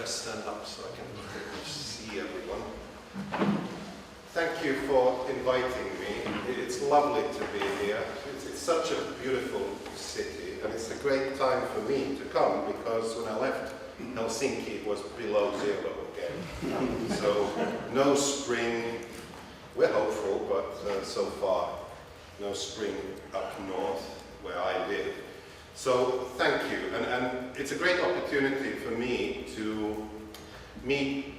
better stand up so I can pretty much see everyone. Thank you for inviting me. It's lovely to be here. It's such a beautiful city, and it's a great time for me to come because when I left Helsinki it was below zero again. So no spring. We're hopeful, but so far no spring up north where I live. So thank you, and it's a great opportunity for me to meet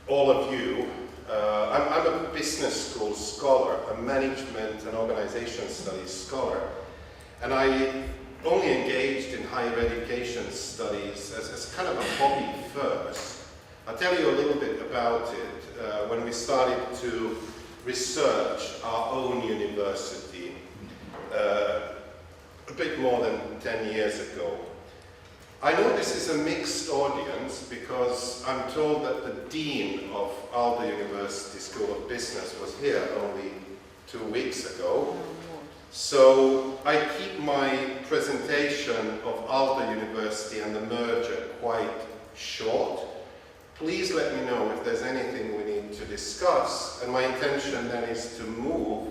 all of you. I'm a business school scholar, a management and organization studies scholar, and I only engaged in higher education studies as kind of a hobby first. I'll tell you a little bit about it when we started to research our own university a bit more than 10 years ago. I know this is a mixed audience because I'm told that the Dean of Aalto University School of Business was here only 2 weeks ago. So I keep my presentation of Aalto University and the merger quite short. Please let me know if there's anything we need to discuss, and my intention then is to move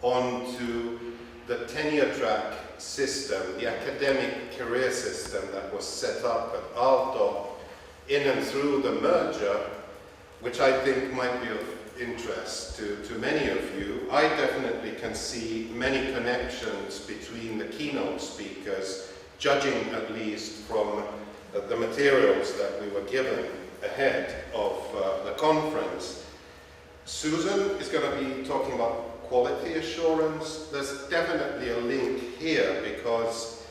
on to the tenure track system, the academic career system that was set up at Aalto in and through the merger, which I think might be of interest to many of you. I definitely can see many connections between the keynote speakers, judging at least from the materials that we were given ahead of the conference. Susan is going to be talking about quality assurance. There's definitely a link here because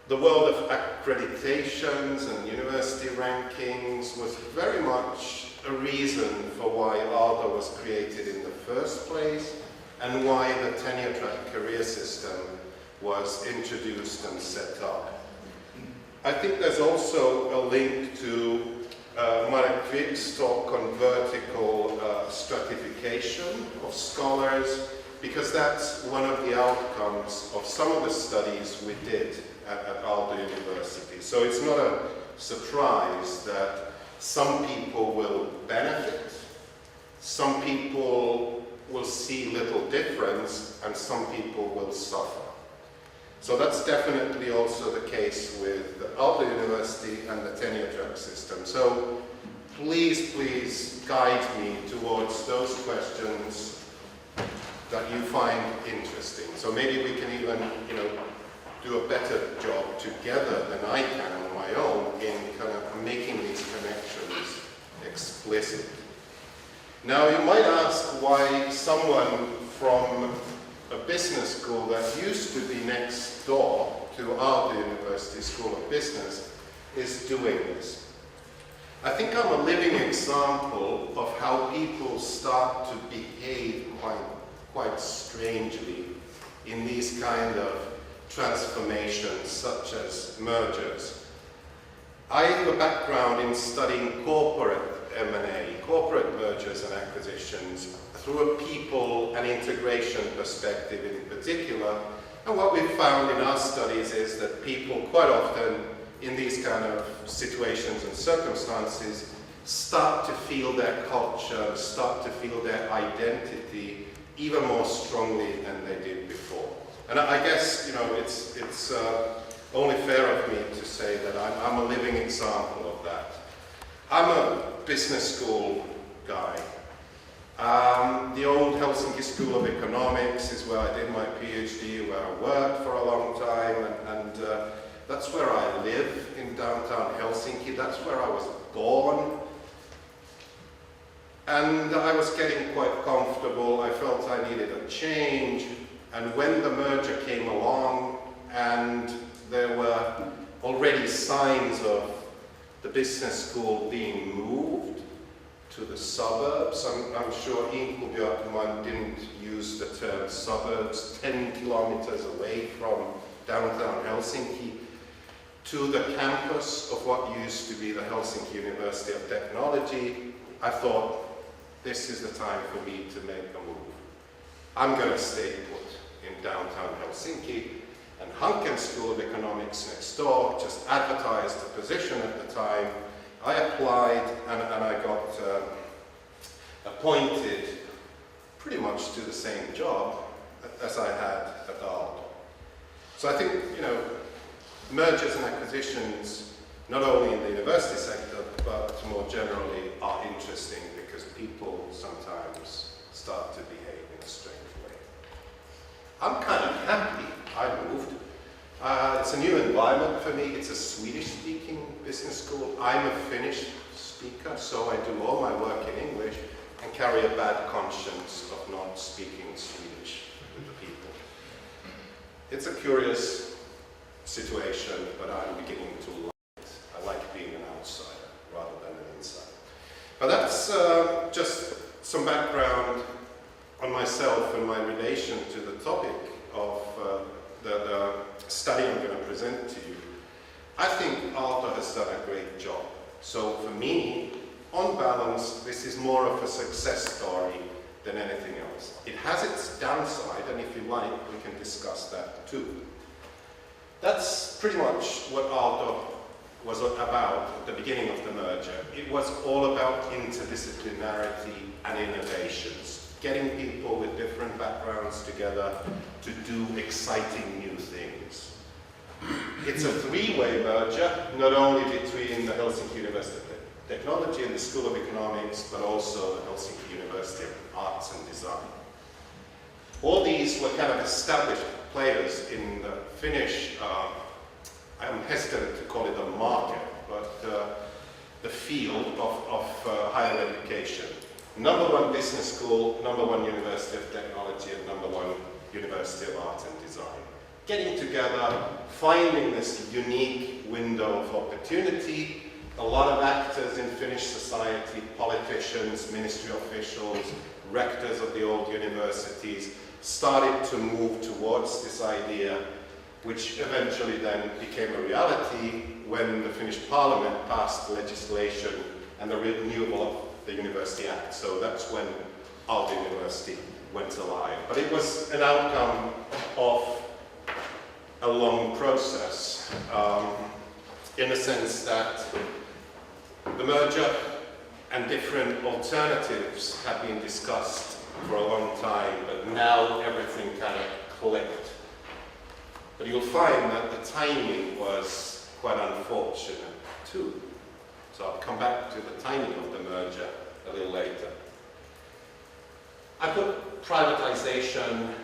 the world of accreditations and university rankings was very much a reason for why Aalto was created in the first place and why the tenure track career system was introduced and set up. I think there's also a link to Marek Kvik's talk on vertical stratification of scholars, because that's one of the outcomes of some of the studies we did at Aalto University. So it's not a surprise that some people will benefit, some people will see little difference, and some people will suffer. So that's definitely also the case with Aalto University and the tenure track system. So please, please guide me towards those questions that you find interesting. So maybe we can even, do a better job together than I can on my own in kind of making these connections explicit. Now you might ask why someone from a business school that used to be next door to Aalto University School of Business is doing this. I think I'm a living example of how people start to behave quite strangely in these kind of transformations such as mergers. I have a background in studying corporate M&A, corporate mergers and acquisitions, through a people and integration perspective in particular. And what we've found in our studies is that people quite often in these kind of situations and circumstances start to feel their culture, start to feel their identity even more strongly than they did before. And I guess, it's only fair of me to say that I'm a living example of that. I'm a business school guy. The old Helsinki School of Economics is where I did my PhD, where I worked for a long time, and that's where I live in downtown Helsinki. That's where I was born. And I was getting quite comfortable. I felt I needed a change. And when the merger came along and there were already signs of the business school being moved to the suburbs, I'm sure Inku Björkman didn't use the term suburbs, 10 kilometers away from downtown Helsinki, to the campus of what used to be the Helsinki University of Technology, I thought, this is the time for me to make a move. I'm going to stay put in downtown Helsinki, and Hanken School of Economics next door just advertised a position at the time. I applied applied and I got appointed pretty much to the same job as I had at Aalto. So I think, you know, mergers and acquisitions, not only in the university sector, but more generally, are interesting because people sometimes start to behave in a strange way. I'm kind of happy I moved. It's a new environment for me. It's a Swedish-speaking business school. I'm a Finnish speaker, so I do all my work in English and carry a bad conscience of not speaking Swedish with the people. It's a curious situation, but I'm beginning to like it. I like being an outsider rather than an insider. But that's just some background on myself and my relation to the topic of the study I'm going to present to you. I think Aalto has done a great job. So for me, on balance, this is more of a success story than anything else. It has its downside, and if you like, we can discuss that too. That's pretty much what Aalto was about at the beginning of the merger. It was all about interdisciplinarity and innovations, getting people with different backgrounds together to do exciting new things. It's a three-way merger, not only between the Helsinki University of Technology and the School of Economics, but also the Helsinki University of Arts and Design. All these were kind of established players in the Finnish, I'm hesitant to call it a market, but the field of higher education. #1 business school, #1 University of Technology, and #1 University of Arts and Design. Getting together, finding this unique window of opportunity. A lot of actors in Finnish society, politicians, ministry officials, rectors of the old universities, started to move towards this idea, which eventually then became a reality when the Finnish Parliament passed legislation and the renewal of the University Act. So that's when Aalto University went alive. But it was an outcome of a long process, in the sense that the merger and different alternatives have been discussed for a long time, but now everything kind of clicked. But you'll find that the timing was quite unfortunate too. So I'll come back to the timing of the merger a little later. I put privatization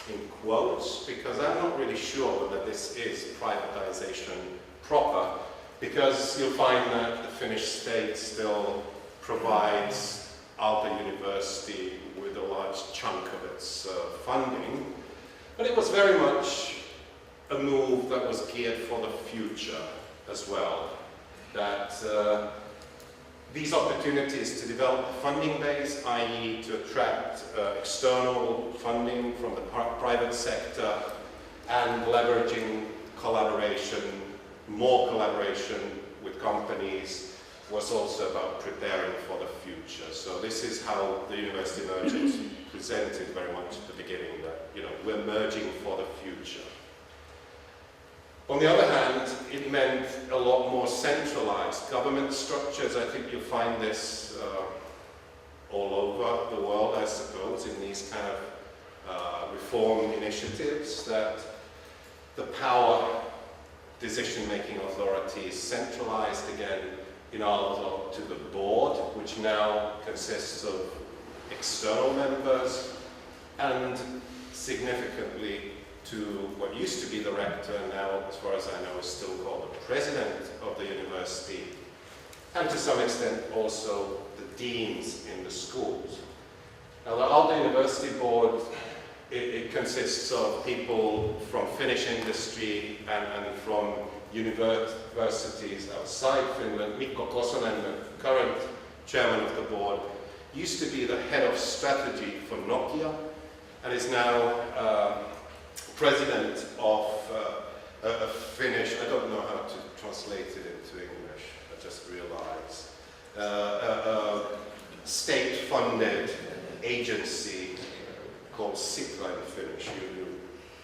in quotes because I'm not really sure whether this is privatization proper, because you'll find that the Finnish state still provides Aalto University with a large chunk of its funding, but it was very much a move that was geared for the future as well. That these opportunities to develop a funding base, i.e. to attract external funding from the private sector and leveraging collaboration, more collaboration with companies, was also about preparing for the future. So this is how the university merger was presented very much at the beginning, that, you know, we're merging for the future. On the other hand, it meant a lot more centralized government structures. I think you'll find this all over the world, I suppose, in these kind of reform initiatives, that the power decision-making authority is centralized again in Aalto to the board, which now consists of external members, and significantly to what used to be the rector, now, as far as I know, is still called the president of the university, and to some extent also the deans in the schools. Now, the Aalto University board, it consists of people from Finnish industry and from universities outside Finland. Mikko Kosonen, the current chairman of the board, used to be the head of strategy for Nokia, and is now president of a Finnish, I don't know how to translate it into English, I just realized, a state-funded agency called Sitra in Finnish. You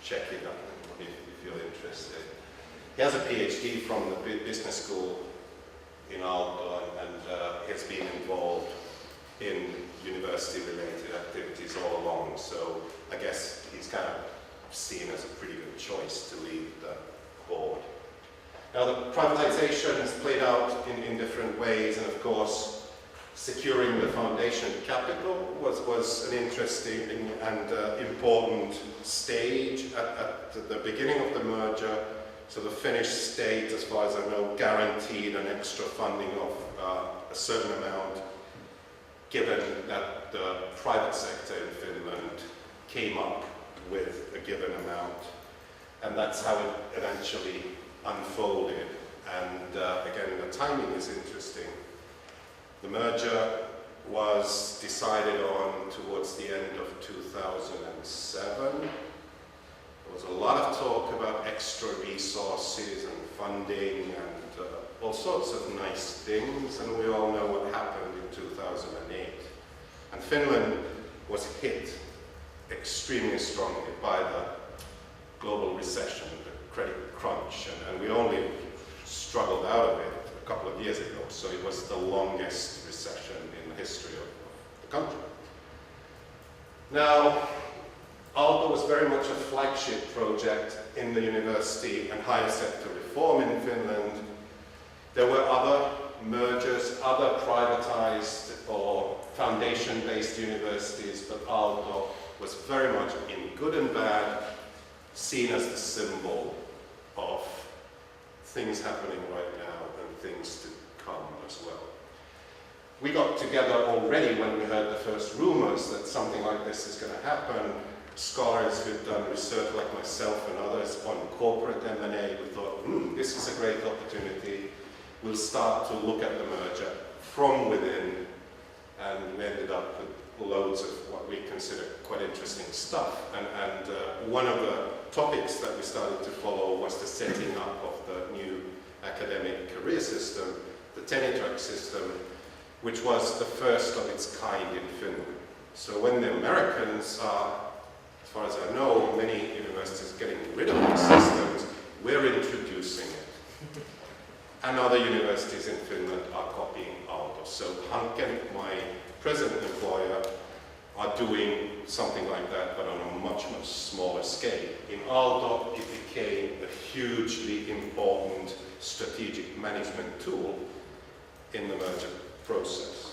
check it out if you're interested. He has a PhD from the business school in university-related activities all along, so I guess he's kind of seen as a pretty good choice to lead the board. Now, the privatization has played out in different ways, and of course, securing the foundation capital was an interesting and important stage at the beginning of the merger. So the Finnish state, as far as I know, guaranteed an extra funding of a certain amount, given that the private sector in Finland came up with a given amount. And that's how it eventually unfolded. And again, the timing is interesting. The merger was decided on towards the end of 2007. There was a lot of talk about extra resources and funding and all sorts of nice things, and we all know what happened in 2008. And Finland was hit extremely strongly by the global recession, the credit crunch, and we only struggled out of it a couple of years ago, so it was the longest recession in the history of the country. Now, Aalto was very much a flagship project in the university and higher sector reform in Finland. There were other mergers, other privatized or foundation-based universities, but Aalto was very much, in good and bad, seen as the symbol of things happening right now and things to come as well. We got together already when we heard the first rumors that something like this is going to happen. Scholars who've done research like myself and others on corporate M&A, we thought, this is a great opportunity. We'll start to look at the merger from within, and we ended up with loads of what we consider quite interesting stuff. And one of the topics that we started to follow was the setting up of the new academic career system, the Tenure Track system, which was the first of its kind in Finland. So when the Americans are, as far as I know, many universities getting rid of these systems, we're introducing it. And other universities in Finland are copying Aalto. So Hanken, my present employer, are doing something like that, but on a much, much smaller scale. In Aalto, it became a hugely important strategic management tool in the merger process.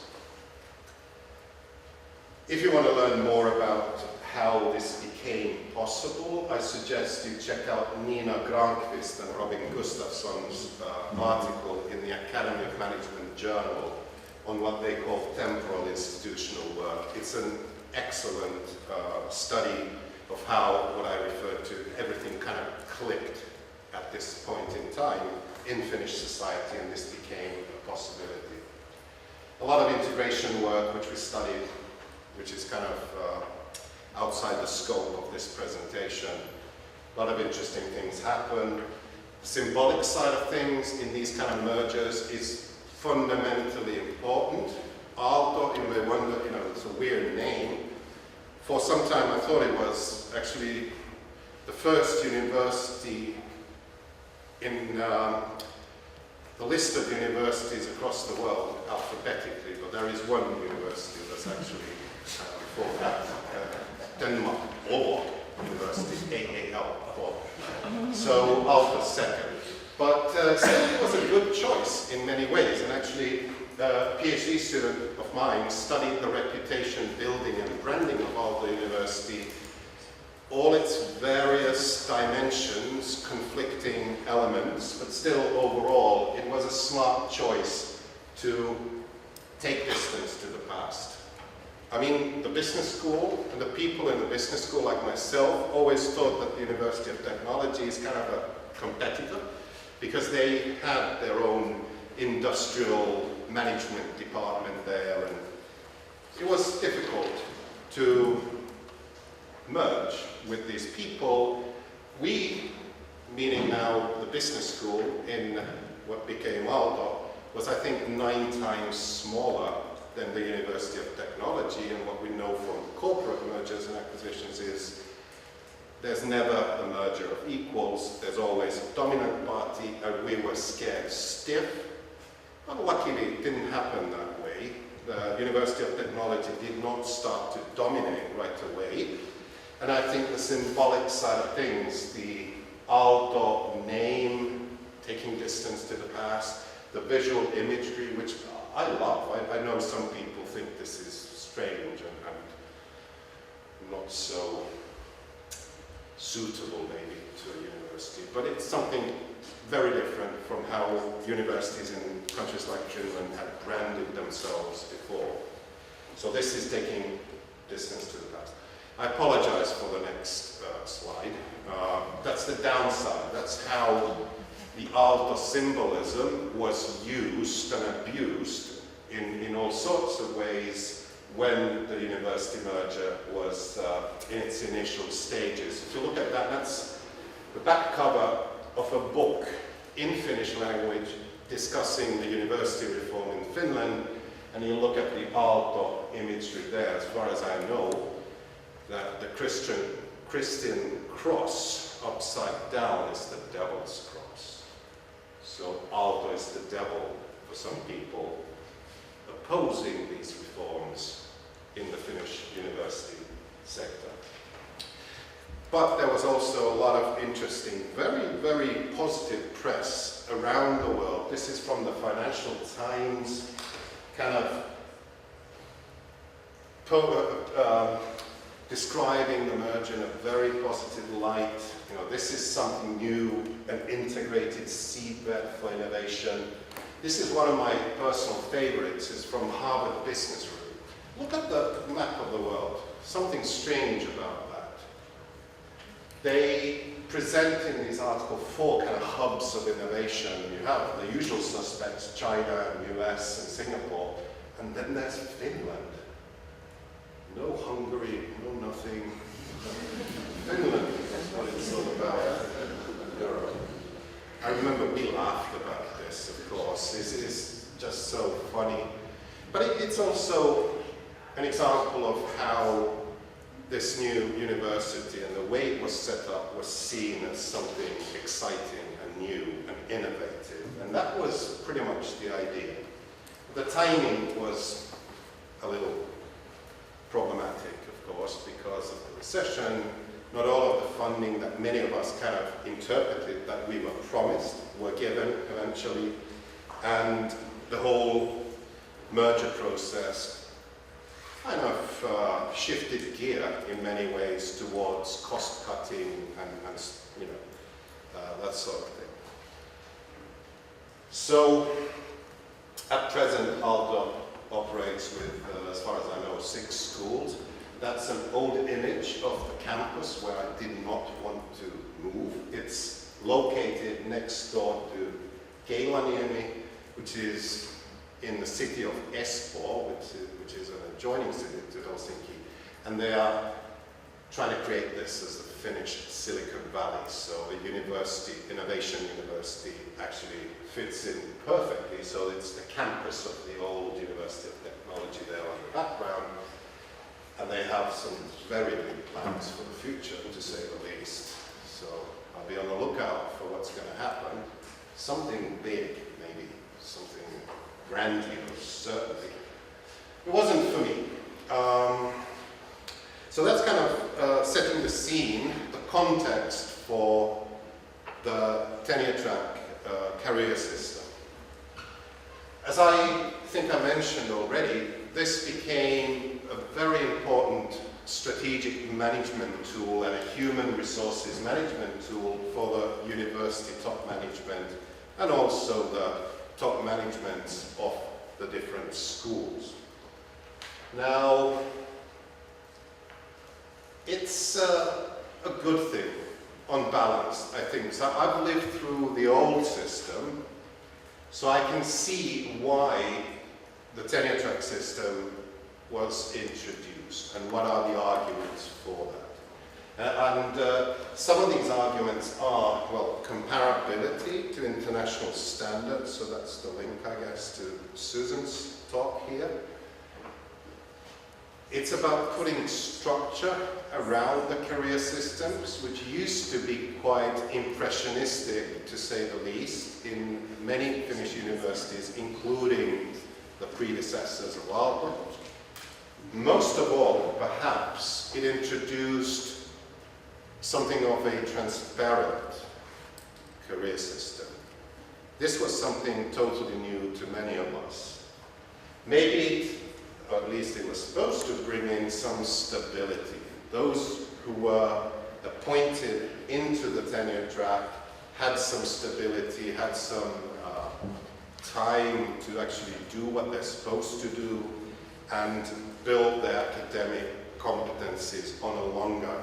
If you want to learn more about how this became possible, I suggest you check out Nina Granqvist and Robin Gustafsson's article in the Academy of Management Journal on what they call temporal institutional work. It's an excellent study of how, what I refer to, everything kind of clicked at this point in time in Finnish society, and this became a possibility. A lot of integration work which we studied, which is kind of outside the scope of this presentation. A lot of interesting things happen. The symbolic side of things in these kind of mergers is fundamentally important. Aalto, you may wonder, it's a weird name. For some time I thought it was actually the first university in the list of universities across the world alphabetically, but there is one university that's actually before that, Denmark, Aalto University, AAL. So Aalto's second. But still it was a good choice in many ways, and actually a PhD student of mine studied the reputation building and branding of Aalto University, all its various dimensions, conflicting elements, but still overall it was a smart choice to take distance to the past. I mean, the business school and the people in the business school like myself always thought that the University of Technology is kind of a competitor because they had their own industrial management department there, and it was difficult to merge with these people. We, meaning now the business school in what became Aalto, was I think 9 times smaller than the University of Technology, and what we know from corporate mergers and acquisitions is there's never a merger of equals, there's always a dominant party, and we were scared stiff. But luckily it didn't happen that way. The University of Technology did not start to dominate right away. And I think the symbolic side of things, the Aalto name, taking distance to the past, the visual imagery, which I love. I know some people think this is strange and not so suitable maybe to a university, but it's something very different from how universities in countries like Finland had branded themselves before. So this is taking distance to the past. I apologize for the next slide. That's the downside. That's how the Aalto symbolism was used and abused in all sorts of ways when the university merger was in its initial stages. If you look at that, that's the back cover of a book in Finnish language discussing the university reform in Finland, and you look at the Aalto imagery there. As far as I know, that the Christian cross upside down is the devil's cross. So Aalto is the devil for some people opposing these reforms in the Finnish university sector. But there was also a lot of interesting, very, very positive press around the world. This is from the Financial Times, kind of describing the merger in a very positive light. You know, this is something new, an integrated seedbed for innovation. This is one of my personal favorites. It's from Harvard Business Review. Look at the map of the world. Something strange about that. They present in this article 4 kind of hubs of innovation. You have the usual suspects, China and US and Singapore, and then there's Finland. No Hungary, no nothing. Finland is what it's all about. Europe. I remember we laughed about this, of course. This is just so funny. But it's also an example of how this new university and the way it was set up was seen as something exciting and new and innovative. And that was pretty much the idea. The timing was a little problematic, of course, because of the recession. Not all of the funding that many of us kind of interpreted that we were promised were given eventually. And the whole merger process kind of shifted gear in many ways towards cost cutting and you know, that sort of thing. So at present, Aalto operates with, as far as I know, 6 schools. That's an old image of the campus where I did not want to move. It's located next door to Keilaniemi, which is in the city of Espoo, which is an adjoining city to Helsinki. And they are trying to create this as the Finnish Silicon Valley. So a university, innovation university, actually fits in perfectly. So it's the campus of the old University of Technology there on the background. And they have some very big plans for the future, to say the least. So I'll be on the lookout for what's going to happen. Something big, maybe. Something grandiose, certainly. It wasn't for me. So that's kind of setting the scene, the context for the Tenure Track career system. As I think I mentioned already, this became a very important strategic management tool and a human resources management tool for the university top management and also the top management of the different schools. Now, it's a good thing on balance, I think. So I've lived through the old system, so I can see why the tenure track system was introduced and what are the arguments for that. And some of these arguments are, well, comparability to international standards, so that's the link, I guess, to Susan's talk here. It's about putting structure around the career systems, which used to be quite impressionistic, to say the least, in many Finnish universities, including the predecessors of Aalto. Most of all, perhaps, it introduced something of a transparent career system. This was something totally new to many of us. Maybe, or at least it was supposed to bring in some stability. Those who were appointed into the tenure track had some stability, had some time to actually do what they're supposed to do and build their academic competencies on a longer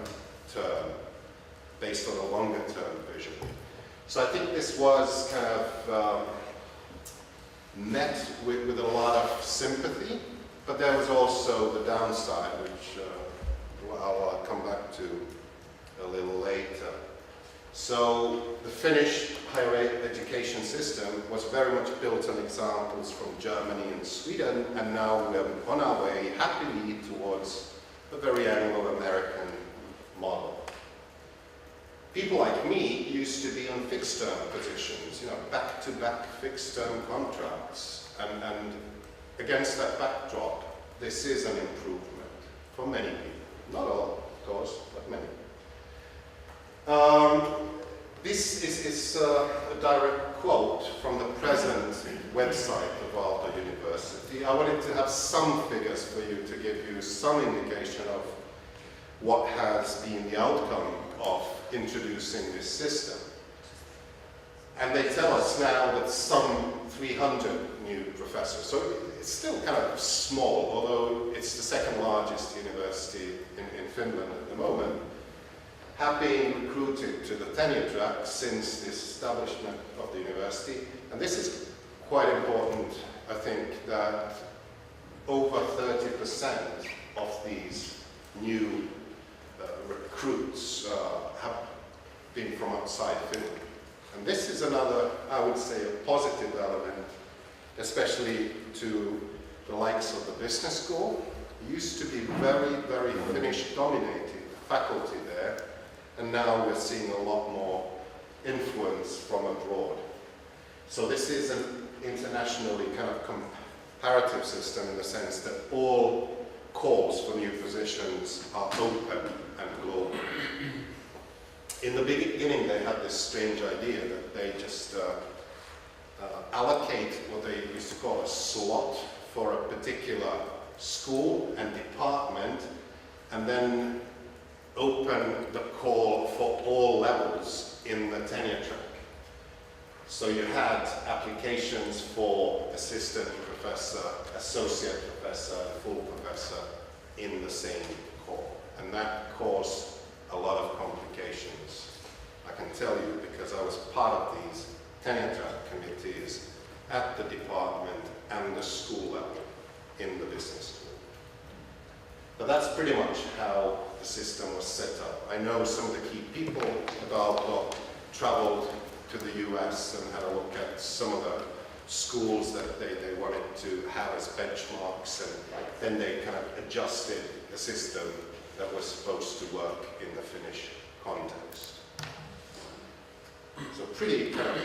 term, based on a longer term vision. So I think this was kind of met with a lot of sympathy, but there was also the downside, which I'll come back to a little later. So the Finnish higher education system was very much built on examples from Germany and Sweden, and now we're on our way happily towards a very Anglo-American model. People like me used to be on fixed-term positions, back-to-back fixed-term contracts, and against that backdrop, this is an improvement for many people. Not all, of course, but many. This is a direct quote from the present website of Aalto University. I wanted to have some figures for you to give you some indication of what has been the outcome of introducing this system. And they tell us now that some 300 new professors, so it's still kind of small, although it's the second largest university in Finland at the moment, have been recruited to the tenure track since the establishment of the university. And this is quite important, I think, that over 30% of these new recruits have been from outside Finland. And this is another, I would say, a positive element, especially to the likes of the business school. It used to be very, very Finnish-dominated faculty there, and now we're seeing a lot more influence from abroad. So this is an internationally kind of comparative system in the sense that all calls for new positions are open and global. In the beginning, they had this strange idea that they just allocate what they used to call a slot for a particular school and department, and then open the call for all levels in the tenure track. So you had applications for assistant professor, associate professor, and full professor in the same call. And that caused a lot of complications. I can tell you because I was part of these tenure track committees at the department and the school level in the business school. But that's pretty much how the system was set up. I know some of the key people at Aalto traveled to the US and had a look at some of the schools that they wanted to have as benchmarks, and then they kind of adjusted the system that was supposed to work in the Finnish context. So pretty kind of,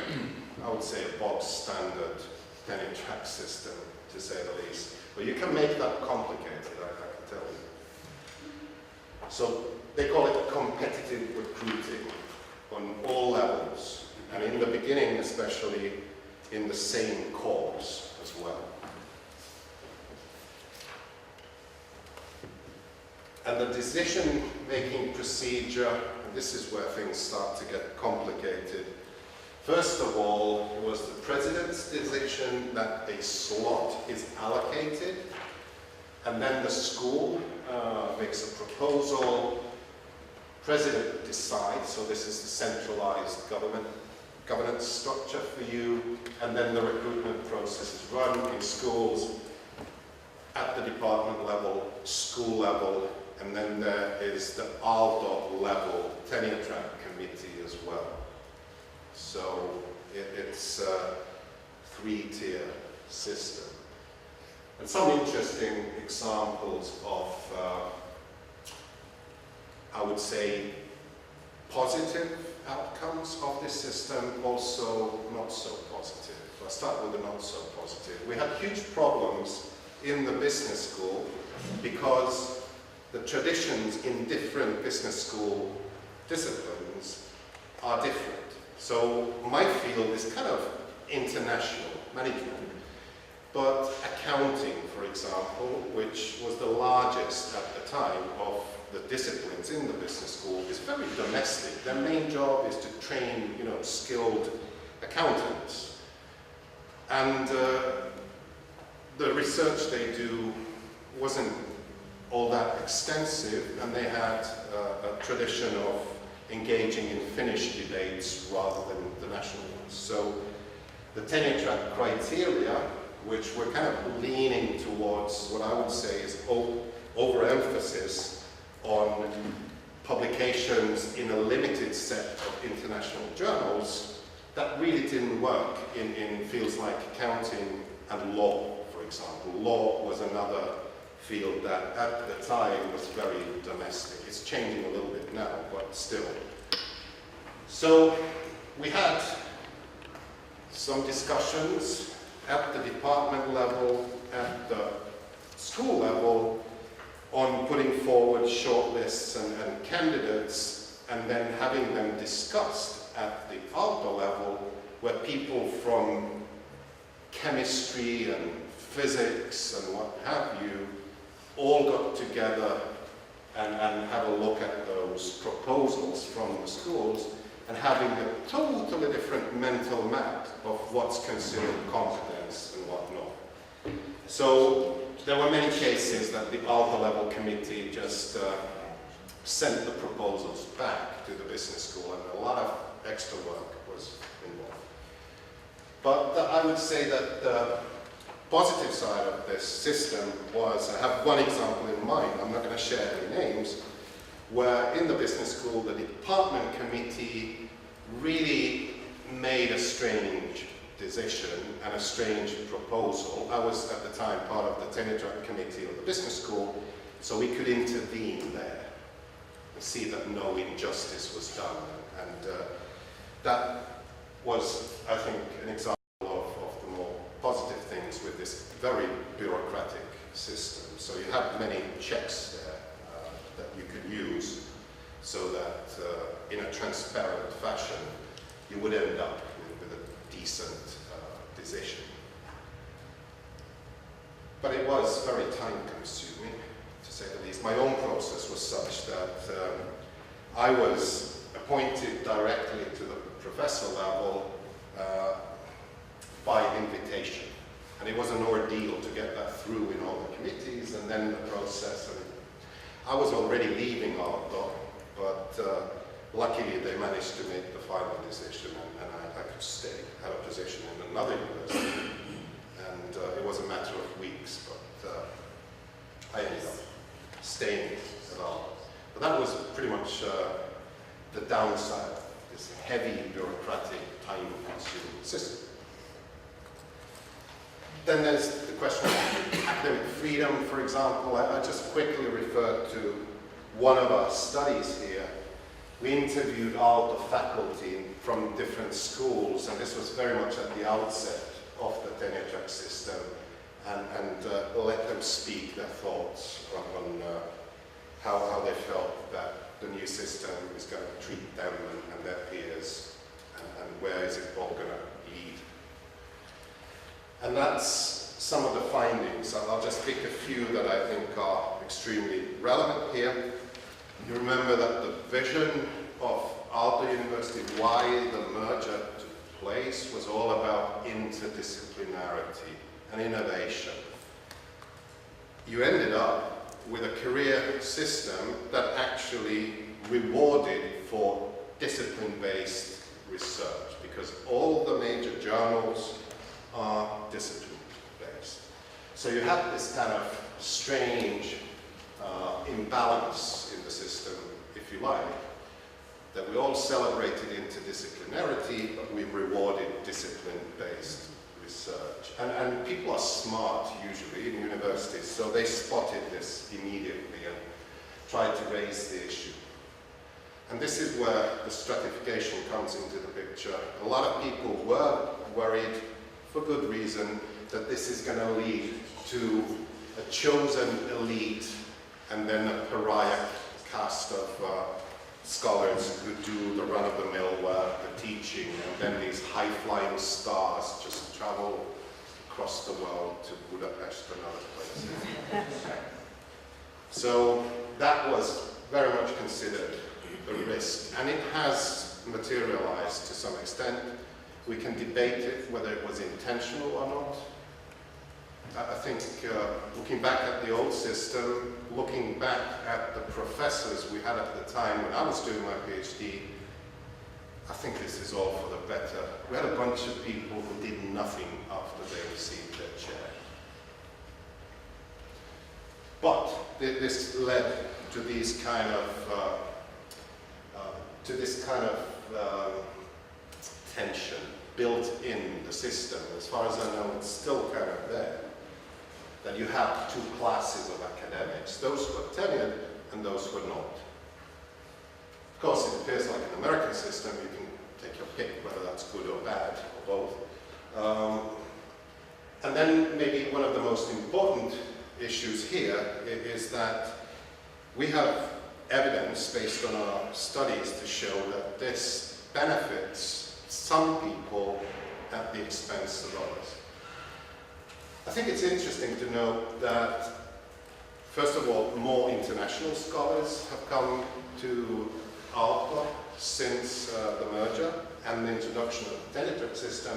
I would say, a bog standard tenure track system, to say the least. But you can make that complicated, I can tell you. So they call it competitive recruiting on all levels, and in the beginning especially in the same course as well. And the decision-making procedure, and this is where things start to get complicated. First of all, it was the president's decision that a slot is allocated, and then the school makes a proposal, president decides, so this is the centralized governance structure for you, and then the recruitment process is run in schools at the department level, school level, and then there is the Aalto level tenure track committee as well. So it's a three-tier system. And some interesting examples of, I would say, positive outcomes of this system, also not so positive. For I'll start with the not so positive. We had huge problems in the business school because the traditions in different business school disciplines are different. So my field is kind of international management, but accounting, for example, which was the largest at the time of the disciplines in the business school, is very domestic. Their main job is to train, skilled accountants. And the research they do wasn't all that extensive, and they had a tradition of engaging in Finnish debates rather than the national ones. So the tenure track criteria, which were kind of leaning towards what I would say is overemphasis on publications in a limited set of international journals, that really didn't work in fields like accounting and law, for example. Law was another field that at the time was very domestic. It's changing a little bit now, but still. So we had some discussions at the department level, at the school level, on putting forward shortlists and candidates, and then having them discussed at the Aalto level, where people from chemistry and physics and what have you all got together and have a look at those proposals from the schools, and having a totally different mental map of what's considered competence and whatnot. So there were many cases that the Aalto level committee just sent the proposals back to the business school, and a lot of extra work was involved. But I would say that the positive side of this system was, I have one example in mind, I'm not going to share any names, where in the business school the department committee really made a strange decision and a strange proposal. I was at the time part of the Tenure Track committee of the business school, so we could intervene there and see that no injustice was done. And that was, I think, an example of the more positive things with this very bureaucratic system. So you have many checks there that you could use so that in a transparent fashion you would end up with a decent decision. But it was very time consuming, to say the least. My own process was such that I was appointed directly to the professor level by invitation. And it was an ordeal to get that through in all the committees and then the process. And I was already leaving Aalto, but luckily they managed to make the final decision, and I could stay. I had a position in another university, and it was a matter of weeks, but I ended up staying at all. But that was pretty much the downside of this heavy, bureaucratic, time-consuming system. Then there's the question of academic freedom, for example. I just quickly referred to one of our studies here. We interviewed Aalto faculty from different schools, and this was very much at the outset of the tenure track system, and let them speak their thoughts on how they felt that the new system is going to treat them and their peers, and where is it all going to lead. And that's some of the findings. I'll just pick a few that I think are extremely relevant here. You remember that the vision of Aalto University, why the merger took place, was all about interdisciplinarity and innovation. You ended up with a career system that actually rewarded for discipline-based research, because all the major journals are discipline-based. So you have this kind of strange imbalance in the system, if you like, that we all celebrated interdisciplinarity, but we rewarded discipline-based research. And people are smart, usually, in universities, so they spotted this immediately and tried to raise the issue. And this is where the stratification comes into the picture. A lot of people were worried for good reason, that this is going to lead to a chosen elite and then a pariah cast of scholars who do the run-of-the-mill work, the teaching, and then these high-flying stars just travel across the world to Budapest and other places. So that was very much considered a risk, and it has materialized to some extent. We can debate it, whether it was intentional or not. I think looking back at the old system, looking back at the professors we had at the time when I was doing my PhD, I think this is all for the better. We had a bunch of people who did nothing after they received their chair. But this led to these kind of tension built in the system. As far as I know, it's still kind of there. That you have two classes of academics, those who are tenured and those who are not. Of course, it appears like an American system, you can take your pick whether that's good or bad, or both. And then maybe one of the most important issues here is that we have evidence based on our studies to show that this benefits some people at the expense of others. I think it's interesting to note that, first of all, more international scholars have come to Aalto since the merger and the introduction of the Tenure Track system.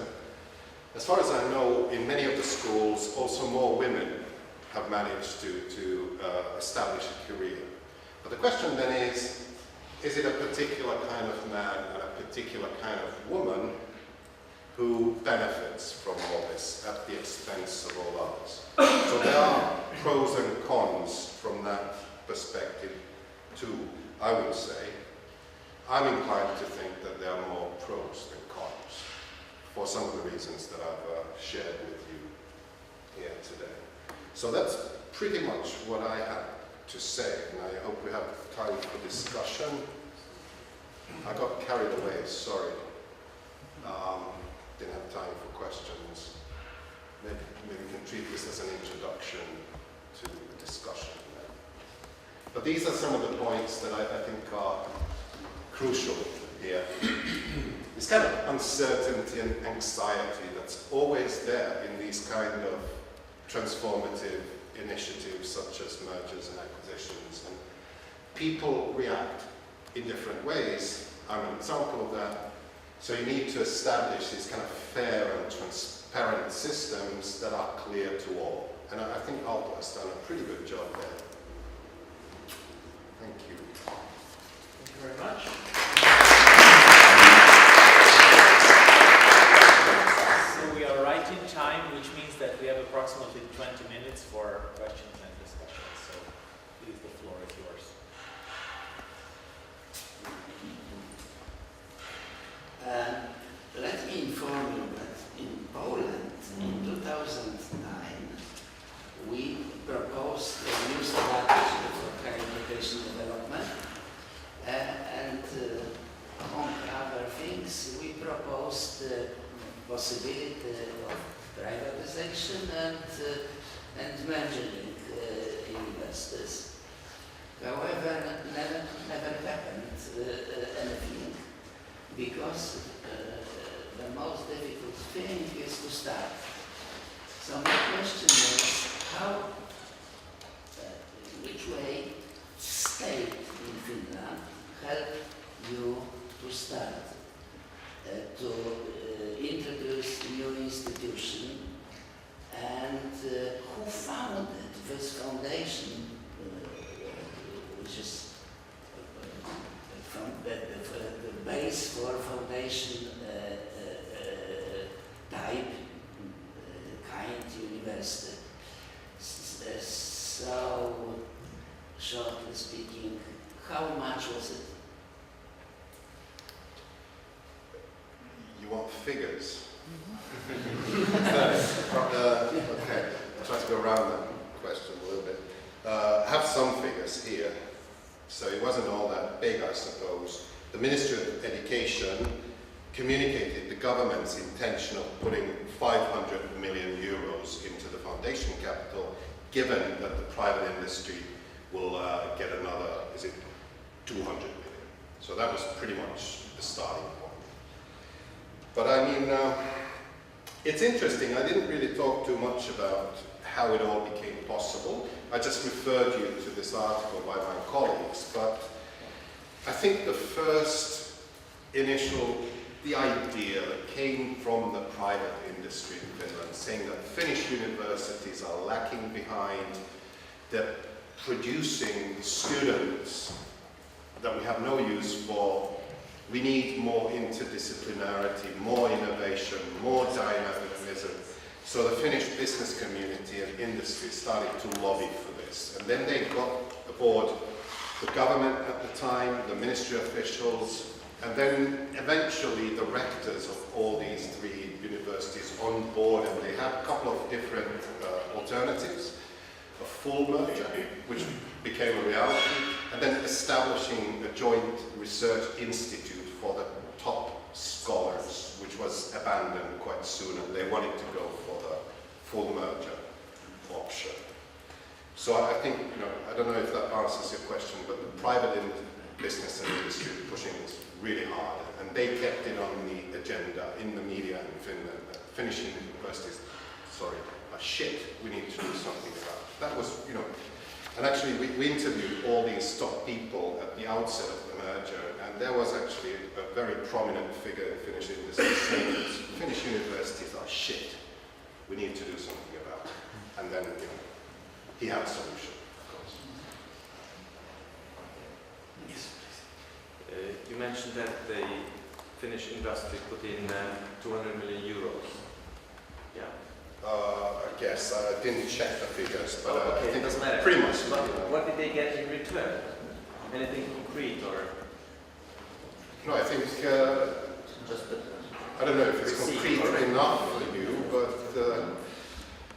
As far as I know, in many of the schools, also more women have managed to establish a career. But the question then is it a particular kind of man and a particular kind of woman who benefits from all this at the expense of all others? So there are pros and cons from that perspective too, I would say. I'm inclined to think that there are more pros than cons for some of the reasons that I've shared with you here today. So that's pretty much what I had to say, and I hope we have time for discussion. I got carried away, sorry. Didn't have time for questions. Maybe we can treat this as an introduction to the discussion. But these are some of the points that I think are crucial here. This kind of uncertainty and anxiety that's always there in these kind of transformative initiatives such as mergers and acquisitions. And people react in different ways. I'm an example of that. So you need to establish these kind of fair and transparent systems that are clear to all. And I think Aalto has done a pretty good job there. Thank you. Thank you very much. So we are right in time, which means that we have approximately 20 minutes for questions and discussions. So please, the floor is yours. Let me inform you that in Poland, in 2009, we proposed a new strategy for higher education development, and among other things, we proposed the possibility of privatization and merging universities. However, never happened anything, because the most difficult thing is to start. So my question is, how, in which way state in Finland help you to start, to introduce new institution, and who founded this foundation, which is from the base for foundation type kind university. So, shortly speaking, how much was it? You want figures? Okay, I'll try to go around that question a little bit. I have some figures here. So it wasn't all that big, I suppose. The Ministry of Education communicated the government's intention of putting 500 million euros into the foundation capital, given that the private industry will get another, is it 200 million? So that was pretty much the starting point. But I mean, it's interesting, I didn't really talk too much about how it all became possible. I just referred you to this article by my colleagues, but I think the first initial, the idea that came from the private industry in Finland, saying that Finnish universities are lacking behind, they're producing students that we have no use for. We need more interdisciplinarity, more innovation, more dynamism. So the Finnish business community and industry started to lobby for this. And then they got aboard the government at the time, the ministry officials, and then eventually the rectors of all these three universities on board, and they had a couple of different alternatives. A full merger, which became a reality, and then establishing a joint research institute for the top scholars, which was abandoned quite soon, and they wanted to go for the full merger option. So I think, I don't know if that answers your question, but the private business and industry pushing this really hard, and they kept it on the agenda in the media in Finland. Finnish universities, are shit, we need to do something about it. That was, and actually we interviewed all these top people at the outset of the merger, and there was actually a very prominent figure in Finnish industry saying that Finnish universities are shit, we need to do something about it. And then, he had a solution, of course. Yes, please. You mentioned that the Finnish industry put in 200 million euros. Yeah. I guess I didn't check the figures, but I okay, think it doesn't matter. pretty much. But what did they get in return? Anything concrete or? No, I think Just the I don't know if it's concrete enough for you, but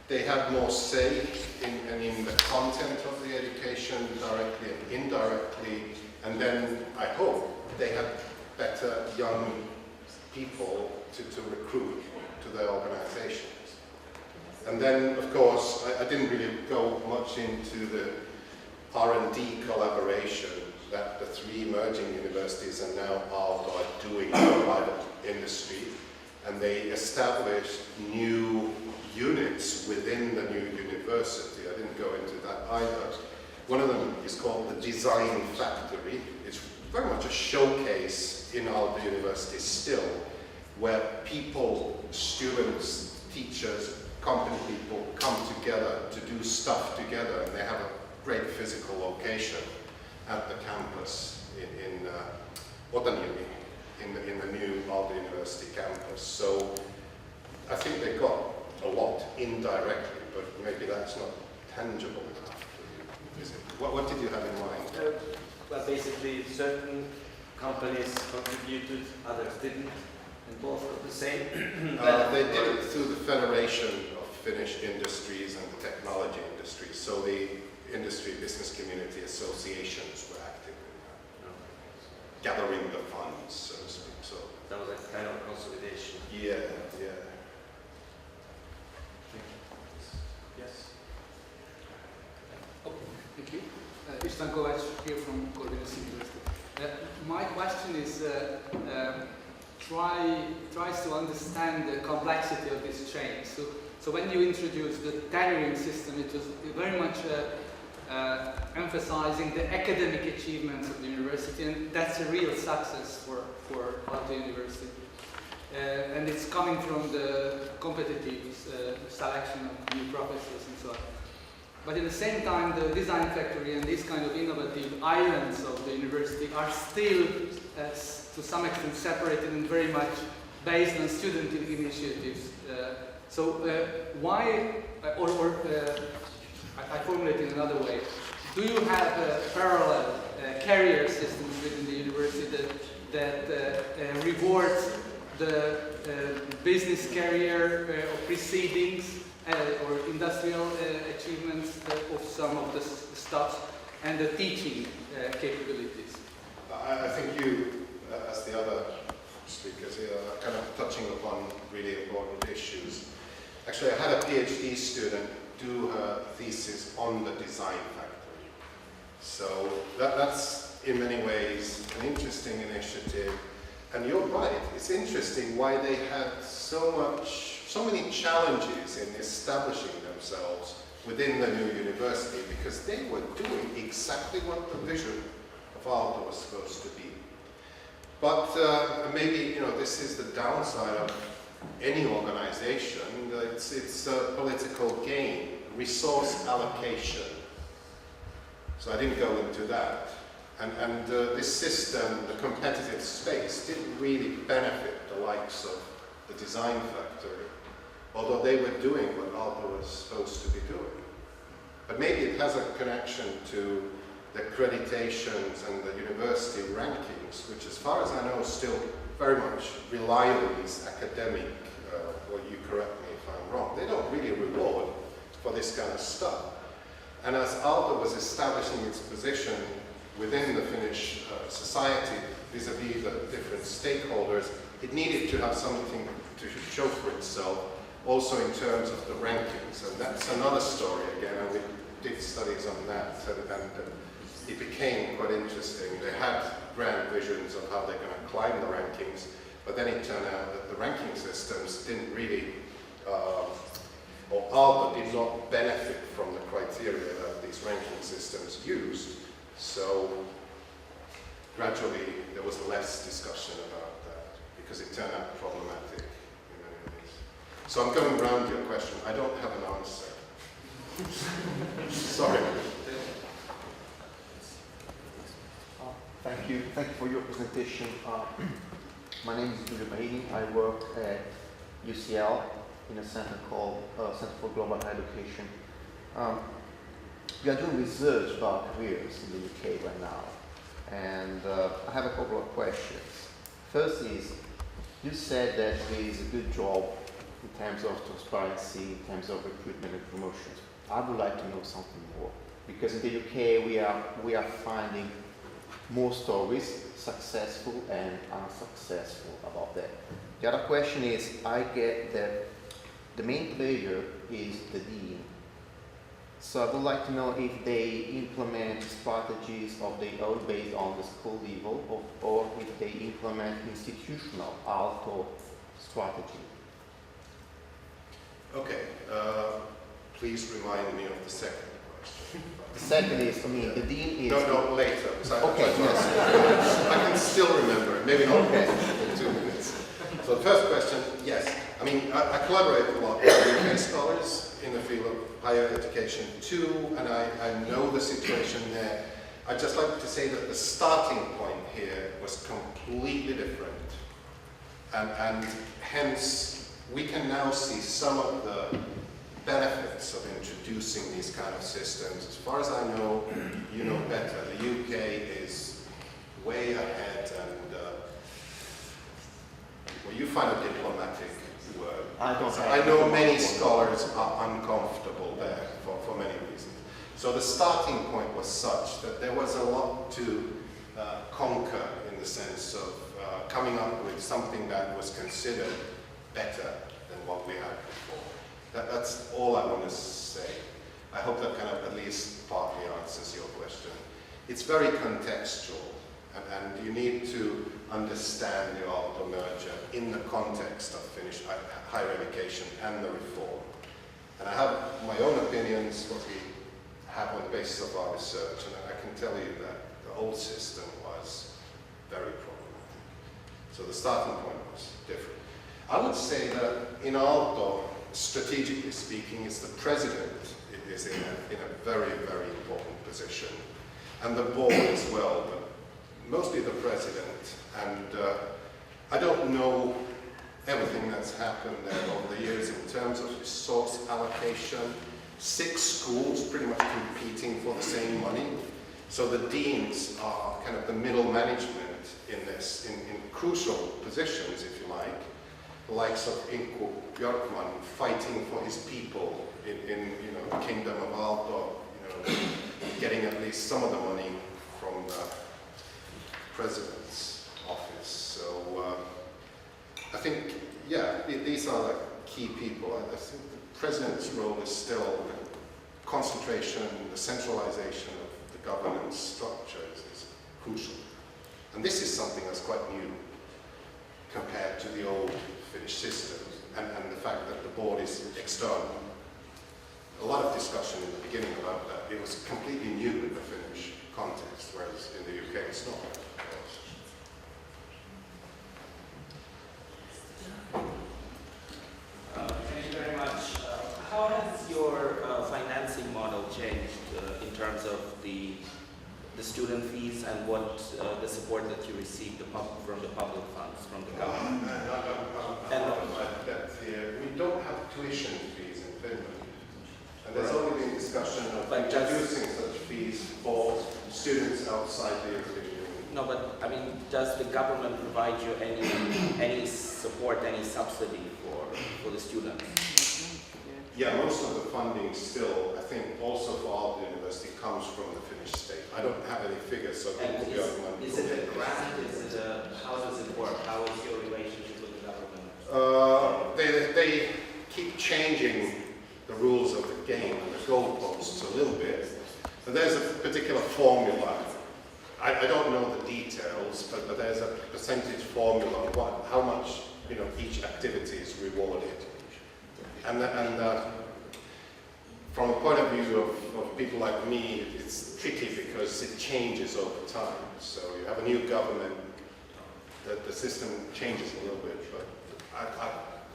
they had more say in the content of the education directly and indirectly, and then I hope they had better young people to recruit to their organizations. And then, of course, I didn't really go much into the R&D collaboration that the three emerging universities and now Aalto are doing in the private industry. And they established new units within the new university. I didn't go into that either. One of them is called the Design Factory. It's very much a showcase in Aalto University still, where people, students, teachers, company people come together to do stuff together, and they have a great physical location at the campus in Otaniemi, in the new Aalto University campus. So I think they got a lot indirectly, but maybe that's not tangible enough for you, is it? What did you have in mind? well, basically, certain companies contributed, others didn't, and both got the same. They did it through the Federation of Finnish Industries and the Technology Industries. So the industry business community associations were active in that, gathering the funds, so to speak. So that was a kind of consolidation. yeah. Yes. Thank you. István Kovács here from Corvinus University. My question is tries to understand the complexity of this change. So when you introduced the tenuring system, it was very much emphasizing the academic achievements of the university, and that's a real success for Aalto University. And it's coming from the competitive selection of new professors and so on. But at the same time, the design factory and these kind of innovative islands of the university are still, to some extent, separated and very much based on student initiatives. Why, I formulate it another way, do you have parallel career systems within the university that rewards the business career proceedings or industrial achievements of some of the stuff and the teaching capabilities? I think you, as the other questions because you're kind of touching upon really important issues. Actually, I had a PhD student do her thesis on the design factory. So that's in many ways an interesting initiative. And you're right, it's interesting why they had so many challenges in establishing themselves within the new university, because they were doing exactly what the vision of Aalto was supposed to be. But maybe, this is the downside of any organization. It's a political game, resource allocation. So I didn't go into that. And this system, the competitive space, didn't really benefit the likes of the design factory, although they were doing what Aalto was supposed to be doing. But maybe it has a connection to the accreditations and the university rankings, which as far as I know still very much rely on these academic, or you correct me if I'm wrong, they don't really reward for this kind of stuff. And as Aalto was establishing its position within the Finnish society vis-a-vis the different stakeholders, it needed to have something to show for itself, also in terms of the rankings. And that's another story again, and we did studies on that, and it became quite interesting. They had grand visions of how they're going to climb the rankings, but then it turned out that the ranking systems didn't really, or Aalto did not benefit from the criteria that these ranking systems used. So gradually there was less discussion about that because it turned out problematic in many ways. So I'm going around your question. I don't have an answer. Sorry. Thank you for your presentation. My name is Yehuda. I work at UCL in a center called Center for Global Higher Education. We are doing research about careers in the UK right now, and I have a couple of questions. First is, you said that there is a good job in terms of transparency, in terms of recruitment and promotions. I would like to know something more, because in the UK we are finding more stories, successful and unsuccessful, about that. The other question is, I get that the main player is the dean. So I would like to know if they implement strategies of their own based on the school level, or if they implement institutional Aalto strategy. Okay, please remind me of the second question. The second is, the dean is... No, later. Okay, yes. I can still remember it, maybe not in 2 minutes. So the first question, yes. I collaborate a lot with UK scholars in the field of higher education too, and I know the situation there. I'd just like to say that the starting point here was completely different. And hence, we can now see some of the benefits of introducing these kind of systems. As far as I know, you know better. The UK is way ahead, and well, you find a diplomatic word. I know many scholars are uncomfortable there for many reasons. So the starting point was such that there was a lot to conquer in the sense of coming up with something that was considered better than what we had before. That's all I want to say. I hope that kind of at least partly answers your question. It's very contextual, and you need to understand the Aalto merger in the context of Finnish higher education and the reform. And I have my own opinions, what we have on the basis of our research, and I can tell you that the old system was very problematic. So the starting point was different. I would say that in Aalto, strategically speaking, is the president is in a very, very important position, and the board as well, but mostly the president. And I don't know everything that's happened there over the years in terms of resource allocation. 6 schools pretty much competing for the same money. So the deans are kind of the middle management in this, in crucial positions, if you like. The likes of Inko Björkman fighting for his people in the kingdom of Aalto, getting at least some of the money from the president's office. So I think, yeah, these are the key people. I think the president's role is still concentration, the centralization of the governance structures is crucial. And this is something that's quite new compared to the old Finnish system, and the fact that the board is external. A lot of discussion in the beginning about that. It was completely new in the Finnish context, whereas in the UK it's not. Thank you very much. How has your financing model changed in terms of the student fees and what the support that you receive from the public funds, from the government? We don't have tuition fees in Finland. And there's only been discussion of introducing such fees for students outside the European Union. No, but I mean, does the government provide you any support, any subsidy for the students? Yeah, most of the funding still, I think, also for Aalto University comes from the Finnish state. I don't have any figures, so it will be argument. Is it a grant? Is it how does it work? How is your relationship with the government? They keep changing the rules of the game and the goalposts a little bit. But there's a particular formula. I don't know the details, but there's a percentage formula on how much each activity is rewarded. And from a point of view of people like me, it's tricky because it changes over time. So you have a new government, the system changes a little bit, but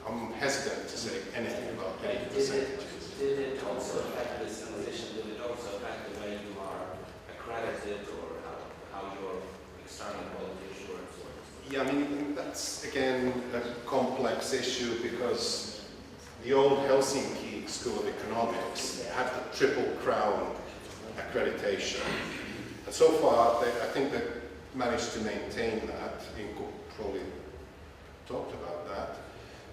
I'm hesitant to say anything about any percentages. Did it also affect this transition? Did it also affect the way you are accredited or how your external quality assurance works? Yeah, I mean, that's again a complex issue because the old Helsinki School of Economics had the Triple Crown accreditation. And so far, I think they've managed to maintain that. Inko probably talked about that.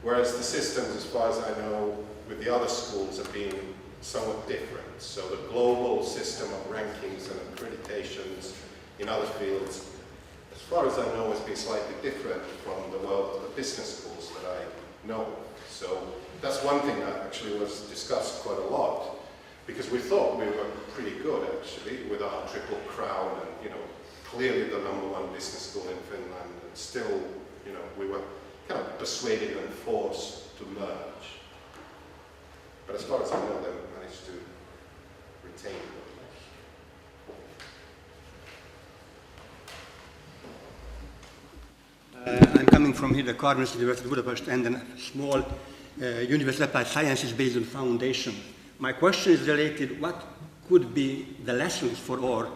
Whereas the systems, as far as I know, with the other schools have been somewhat different. So the global system of rankings and accreditations in other fields, as far as I know, has been slightly different from the world of the business schools that I know. So that's one thing that actually was discussed quite a lot, because we thought we were pretty good actually with our Triple Crown and clearly the #1 business school in Finland, and still we were kind of persuaded and forced to merge. But as far as I know, they managed to retain it. I'm coming from here, the Corvinus University, Budapest, and a small University of Applied Sciences based on foundation. My question is related, what could be the lessons for our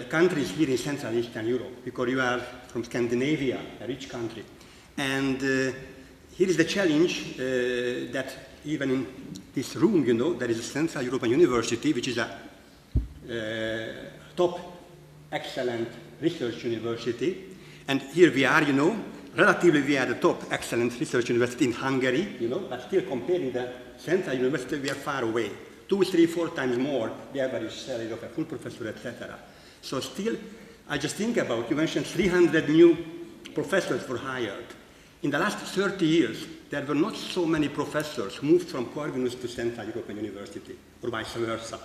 countries here in Central and Eastern Europe? Because you are from Scandinavia, a rich country. And here is the challenge that even in this room, there is a Central European University, which is a top excellent research university. And here we are, relatively we are the top excellent research university in Hungary, but still comparing the Central University, we are far away. 2, 3, 4 times more the average salary of a full professor, etc. So still, I just think about, you mentioned 300 new professors were hired. In the last 30 years, there were not so many professors moved from Corvinus to Central European University, or vice versa.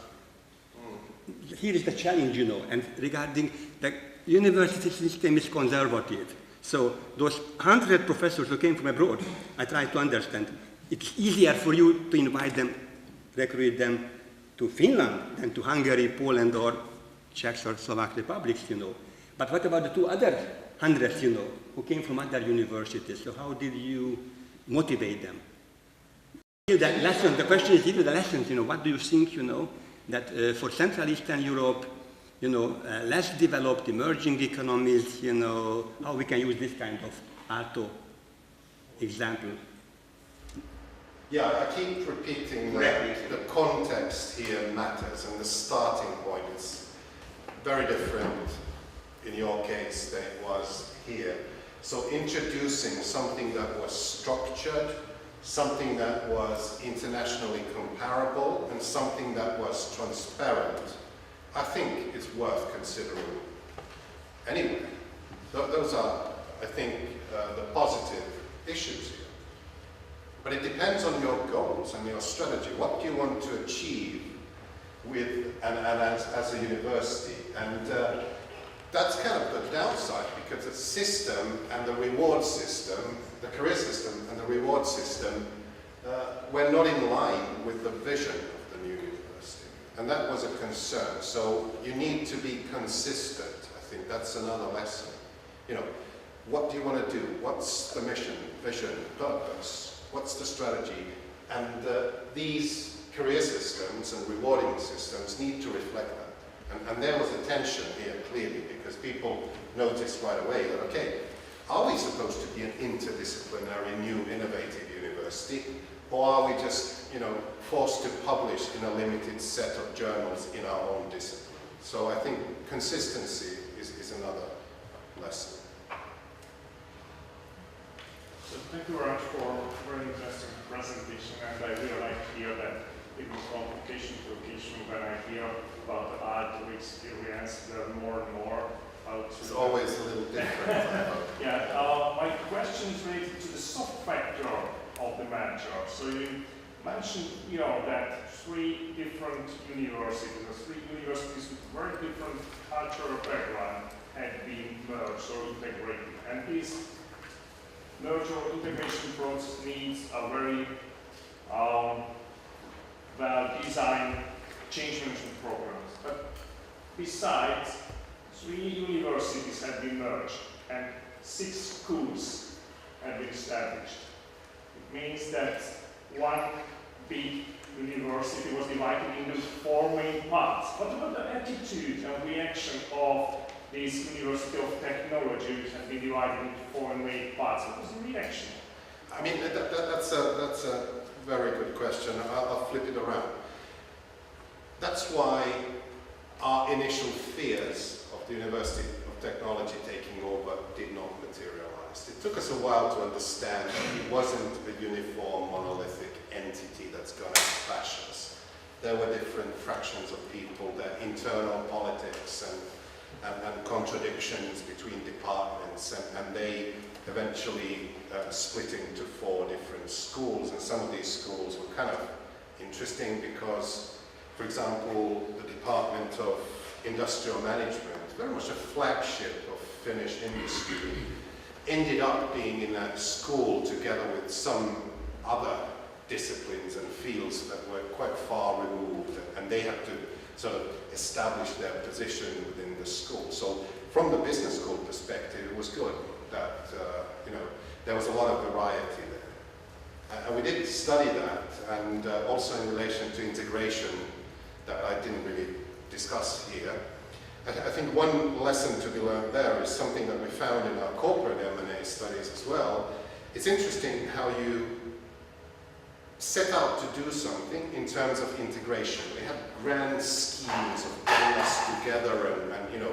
Here is the challenge, and regarding the university system is conservative. So those 100 professors who came from abroad, I try to understand. It's easier for you to invite them, recruit them to Finland than to Hungary, Poland, or Czech or Slovak republics, But what about the 2 other hundreds, who came from other universities? So how did you motivate them? The question is even the lessons, what do you think, that for Central Eastern Europe, less developed emerging economies, how we can use this kind of Aalto example? Yeah, I keep repeating that the context here matters and the starting point is very different in your case than it was here. So introducing something that was structured, something that was internationally comparable, and something that was transparent, I think it's worth considering. Anyway, those are, I think, the positive issues here. But it depends on your goals and your strategy. What do you want to achieve with and as a university? And that's kind of the downside, because the system and the reward system, the career system and the reward system, were not in line with the vision of the new university. And that was a concern. So you need to be consistent. I think that's another lesson. You know, what do you want to do? What's the mission, vision, purpose? What's the strategy? And these career systems and rewarding systems need to reflect that. And there was a tension here, clearly, because people noticed right away that, okay, are we supposed to be an interdisciplinary, new, innovative university? Or are we just, you know, forced to publish in a limited set of journals in our own discipline? So I think consistency is another lesson. So thank you very much for a very interesting presentation, and I really like to hear that even from occasion to occasion, when I hear about the Aalto experience, learn more and more how to... It's always a little different. Yeah, my question is related to the soft factor of the merger. So you mentioned, you know, that three different universities, or three universities with very different cultural background had been merged or integrated, and this merger or integration process needs a very well-designed change management programs. But besides, 3 universities have been merged and 6 schools have been established. It means that one big university was divided into 4 main parts. What about the attitude and reaction of this University of Technology, which has been divided into 4 main parts? What was the reaction? I mean, that's a very good question. I'll flip it around. That's why our initial fears of the University of Technology taking over did not materialize. It took us a while to understand that it wasn't a uniform, monolithic entity that's going to bash us. There were different fractions of people, their internal politics and contradictions between departments, and they eventually split into 4 different schools. And some of these schools were kind of interesting because, for example, the Department of Industrial Management, very much a flagship of Finnish industry, ended up being in that school together with some other disciplines and fields that were quite far removed, and they had to sort of establish their position within the school. So from the business school perspective, it was good that you know, there was a lot of variety there. And we did study that, and also in relation to integration that I didn't really discuss here. I think one lesson to be learned there is something that we found in our corporate M&A studies as well. It's interesting how you set out to do something in terms of integration. We had grand schemes of getting us together and you know,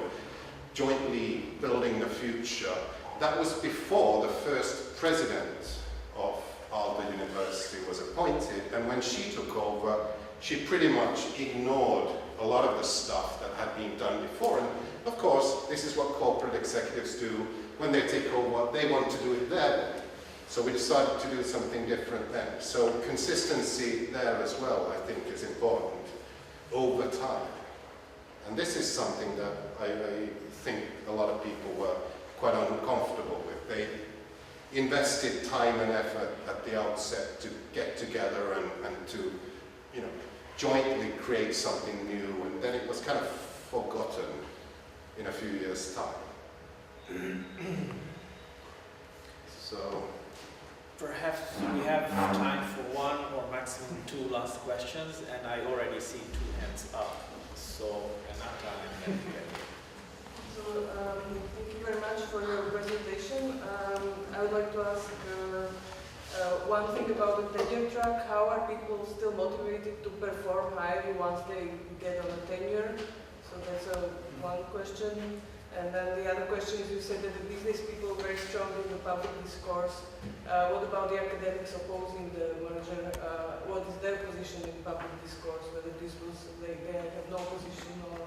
jointly building the future. That was before the first president of Aalto University was appointed, and when she took over, she pretty much ignored a lot of the stuff that had been done before. And of course, this is what corporate executives do. When they take over, they want to do it their way. So we decided to do something different then. So consistency there as well, I think, is important over time. And this is something that I think a lot of people were quite uncomfortable with. They invested time and effort at the outset to get together and to, you know, jointly create something new, and then it was kind of forgotten in a few years' time. So perhaps we have time for 1 or maximum 2 last questions, and I already see 2 hands up. So Renata and then So thank you very much for your presentation. I would like to ask one thing about the tenure track. How are people still motivated to perform highly once they get on a tenure? So that's one question. And then the other question is, you said that the business people are very strong in the public discourse. What about the academics opposing the merger? What is their position in public discourse? Whether this was, they have no position or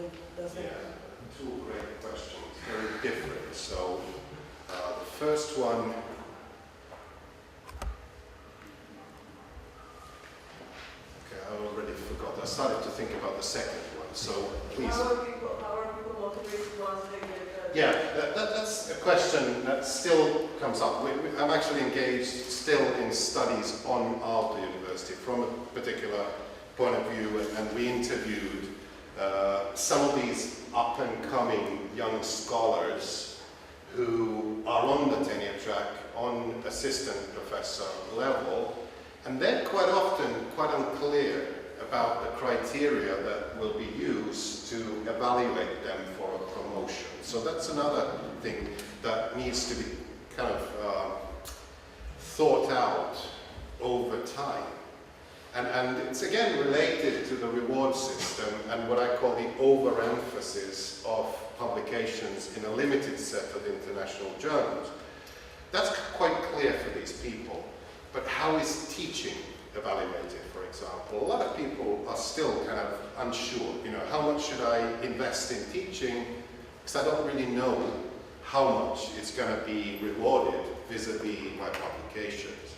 no, does it? Yeah, 2 great questions, very different. So the first one, I started to think about the second one. So please. How are people motivated once they get Yeah, that's a question that still comes up. I'm actually engaged still in studies on Aalto University from a particular point of view, and we interviewed some of these up-and-coming young scholars who are on the tenure track, on assistant professor level, and they're quite often quite unclear about the criteria that will be used to evaluate them for a promotion. So that's another thing that needs to be kind of thought out over time. And it's again related to the reward system and what I call the overemphasis of publications in a limited set of international journals. That's quite clear for these people. But how is teaching evaluated, for example? A lot of people are still kind of unsure, you know, how much should I invest in teaching? Because I don't really know how much it's going to be rewarded vis-a-vis my publications.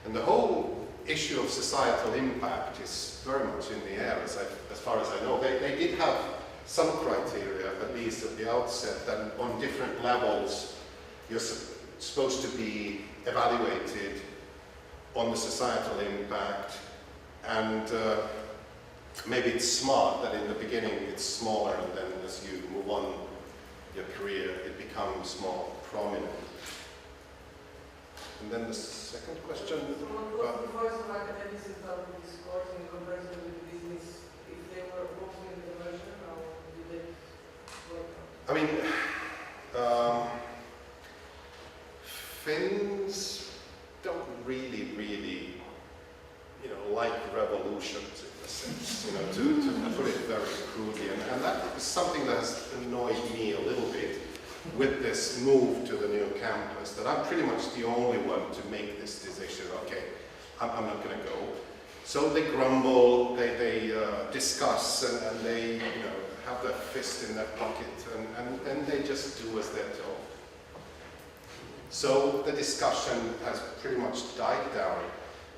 And the whole issue of societal impact is very much in the air, as far as I know. They did have some criteria, at least at the outset, that on different levels you're supposed to be evaluated on the societal impact, and maybe it's smart that in the beginning it's smaller, and then as you move on your career it becomes more prominent. And then the second question. So what was the voice of academics in terms of this course in comparison with business? If they were working in the version, how did they work out? I mean, Finns don't really, you know, like revolutions in a sense, you know, to put it very crudely. And that is something that has annoyed me a little bit with this move to the new campus, that I'm pretty much the only one to make this decision. Okay, I'm not going to go. So they grumble, they discuss, and they, you know, have their fist in their pocket, and then they just do as they're told. So the discussion has pretty much died down.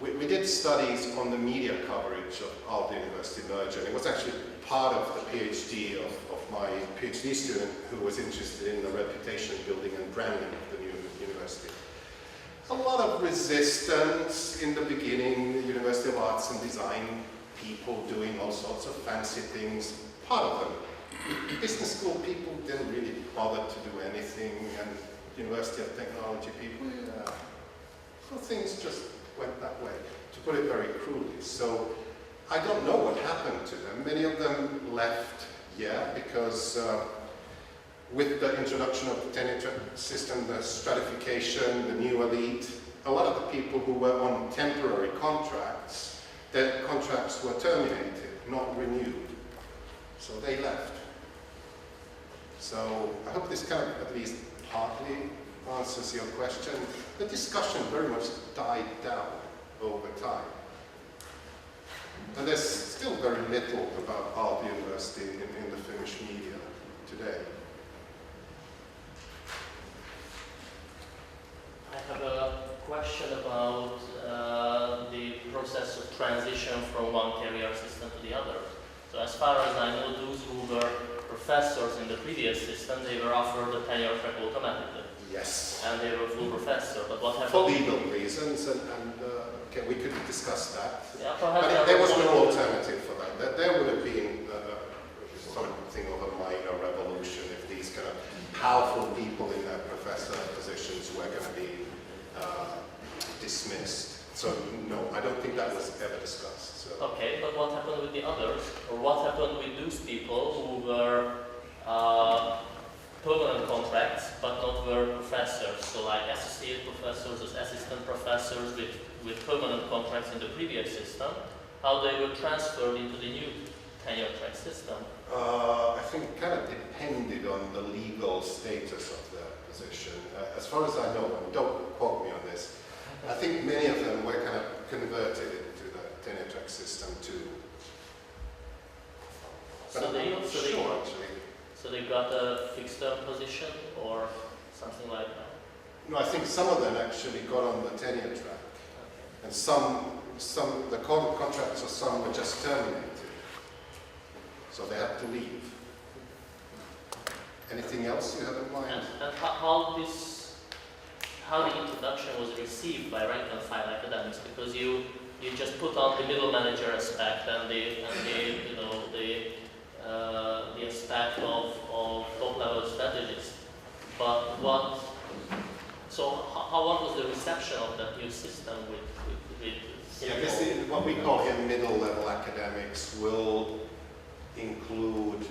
We did studies on the media coverage of Aalto University merger, and it was actually part of the PhD of my PhD student who was interested in the reputation building and branding of the new university. A lot of resistance in the beginning, the University of Arts and Design, people doing all sorts of fancy things, part of them. Business school people didn't really bother to do anything, and University of Technology people, so things just went that way, to put it very crudely. So I don't know what happened to them. Many of them left, because with the introduction of the tenure track system, the stratification, the new elite, a lot of the people who were on temporary contracts, their contracts were terminated, not renewed. So they left. So I hope this kind of at least partly answers your question. The discussion very much died down over time. And there's still very little about Aalto University in the Finnish media today. I have a question about the process of transition from one career system to the other. So as far as I know, those who were professors in the previous system, they were offered a tenure track automatically. Yes. And they were full professor, but what happened? For legal reasons, and okay, we could discuss that. Yeah, but there was no alternative for that. There would have been something of a minor revolution if these kind of powerful people in their professor positions were going to be dismissed. So no, I don't think that was ever discussed. So. Okay, but what happened with the others? Or what happened with those people who were permanent contracts but not were professors? So like associate professors, assistant professors with permanent contracts in the previous system, how they were transferred into the new tenure track system? I think it kind of depended on the legal status of their position. As far as I know, and don't quote me on this, I think many of them were kind of converted into the tenure track system too. But I'm not sure, actually. So they got a fixed term position or something like that? No, I think some of them actually got on the tenure track. Okay. And some the contracts of some were just terminated. So they had to leave. Anything else you have in mind? And how the introduction was received by rank and file academics, because you just put on the middle manager aspect and the aspect of top level strategists. But what was the reception of that new system with Yeah, this is what we call here middle level academics will include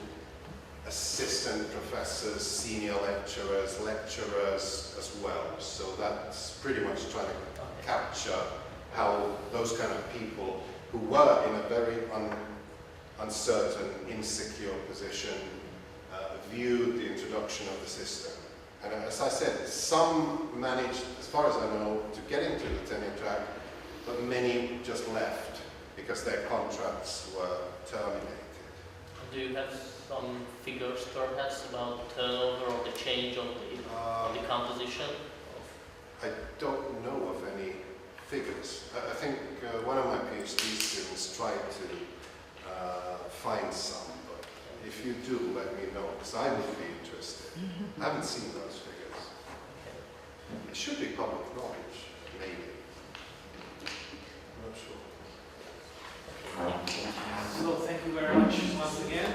assistant professors, senior lecturers, lecturers as well. So that's pretty much trying to capture how those kind of people who were in a very uncertain, insecure position viewed the introduction of the system. And as I said, some managed, as far as I know, to get into the tenure track, but many just left because their contracts were terminated. Do you have some figures perhaps about turnover or the change of the composition? I don't know of any figures. I think one of my PhD students tried to find some, but if you do, let me know, because I would be interested. I haven't seen those figures. It should be public knowledge, maybe. I'm not sure. So thank you very much once again.